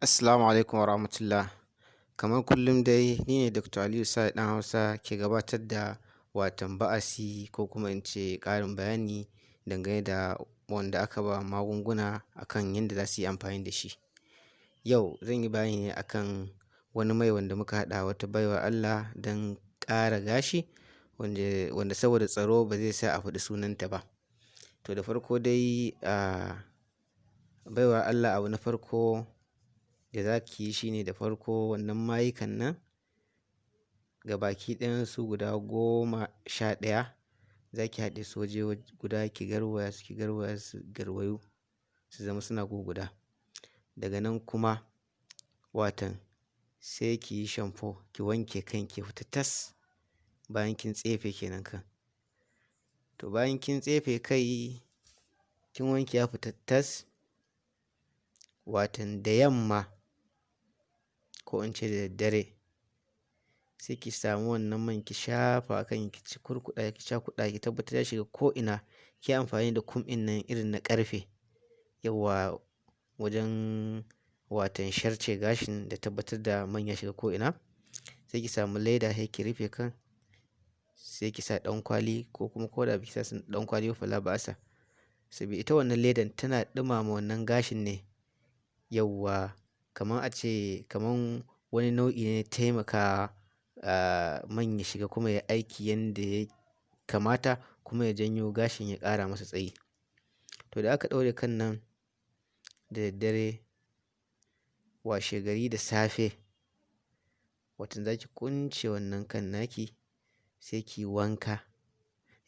Assalamu alaikum warahmatullah. Kamar kullum dai ni ne Dr. Aliyu Sa'id ɗan Hausa ke gabatar da watan ba'asi ko kuma in ce ƙarin bayani dangane da wanda aka ba magunguna akan yadda za su yi amfani da shi. Yau zan yi bayani ne akan wani mai wanda muka haɗa wata baiwar Allah don ƙara gashi wanda saboda tsaro ba zai sa a faɗi sunanta ba. To da farko dai baiwar Allah abu na farko da za ki yi shi ne da farko wannan mayukan nan gabaki ɗayansu guda 11 za ki haɗe su waje guda ki garwaya su garwayu su zama suna gu guda. Daga nan kuma watan sai ki yi shamfo ki wanke kanki ya fita tas bayan kin tsefe kenan kan. To bayan kin tsefe kai kin wanke ya fita tas, watan da yamma ko in ce da daddare sai ki samu wannan man ki shafa a kan ki ci kurkuɗa ki cakuɗa ki tabbatar ya shiga ko'ina. Ki yi amfani da kum ɗin nan irin na ƙarfe yauwa wajen watan sharce gashin da tabbatar da man ya shiga ko'ina. Sai ki samu leda sai ki rufe kan, sai ki sa ɗankwali ko kuma ko da ba ki sa ɗankwali ba fala ba'asa. Saboda ita wannan ledan tana ɗumama wannan gashin ne yauwa kamar a ce kamar wani nau'i ne na taimakawa man ya shiga kuma ya aiki yanda ya kamata kuma ya janyo gashin ya ƙara masa tsayi. To da aka ɗaure kan nan da daddare washe gari da safe watan za ki kunce wannan kan naki sai ki yi wanka.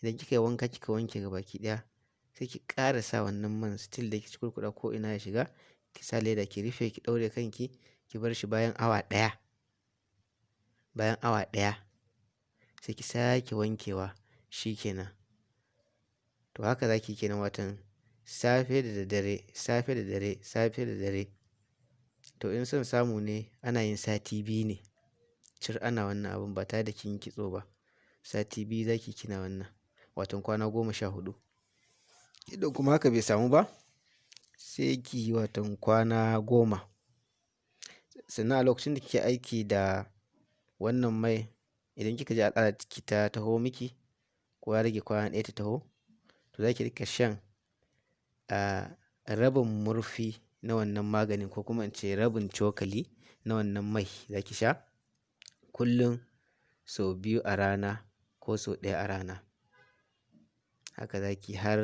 Idan kika yi wanka kika wanke gabaki ɗaya sai ki ƙara sa wannan man still da ki cikurkuɗa ko'ina ya shiga. Ki sa leda ki rufe ki ɗaure kanki ki bar shi bayan awa ɗaya. Bayan awa ɗaya sai ki sake wankewa shi kenan. To haka za ki yi kenan watan safe da daddare, safe da dare, safe da dare. To in son samu ne ana yin sati biyu ne cir ana wannan abun ba tare da kin yi kitso ba. Sati biyu za ki kina wannan watan kwana 14. Idan kuma haka bai samu ba sai ki yi watan kwana 10. Sannan a lokacin da kike aiki da wannan mai idan kika ji al'adar ki ta taho miki ko ya rage kwana ɗaya ta taho, to za ki riƙa shan rabin murfi na wannan maganin ko kuma in ce rabin cokali na wannan mai za ki sha kullum sau 2 a rana ko sau 1 a rana. Haka za ki har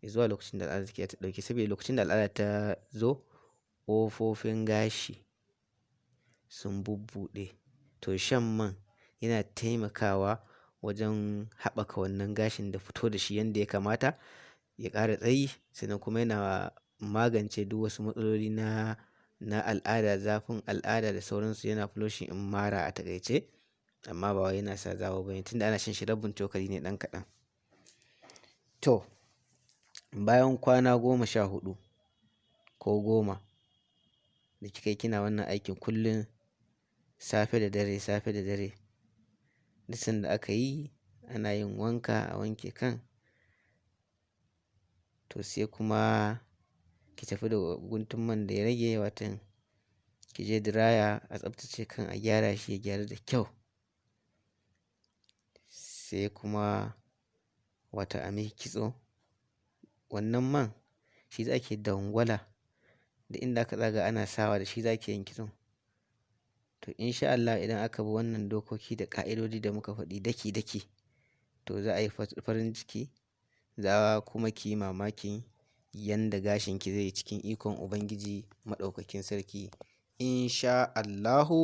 zuwa lokacin da al'adar ki ta ɗauke. Saboda lokacin da al'ada ta zo ƙofofin gashi sun bubbuɗe. To shan man yana taimakawa wajen haɓaka wannan gashin da fito da shi yanda ya kamata ya ƙara tsayi sannan kuma yana magance duk wasu matsaloli na al'ada, zafin al'ada da sauransu. Yana flushing in mara a taƙaice amma ba wai yana sa zawo bane tunda ana shan shi rabin cokali ne ɗan kaɗan. To bayan kwana 14 ko 10 da kika yi kina wannan aikin kullum safe da dare, safe da dare. Duk sanda aka yi ana yin wanka a wanke kan. To sai kuma ki tafi da guntun man da ya rage watan ki je diraya a tsaftace kan a gyara shi ya gyaru da kyau. Sai kuma wata a miki kitso. Wannan man shi za ki dangwala da inda aka tsaga ana sawa da shi za ki yin kitson. To in sha Allah idan aka bi wannan dokoki da ƙa'idodi da muka faɗi daki daki to za a yi farin ciki za kuma ki yi mamakin yanda gashinki zai yi cikin ikon Ubangiji Maɗaukakin Sarki in sha Allahu.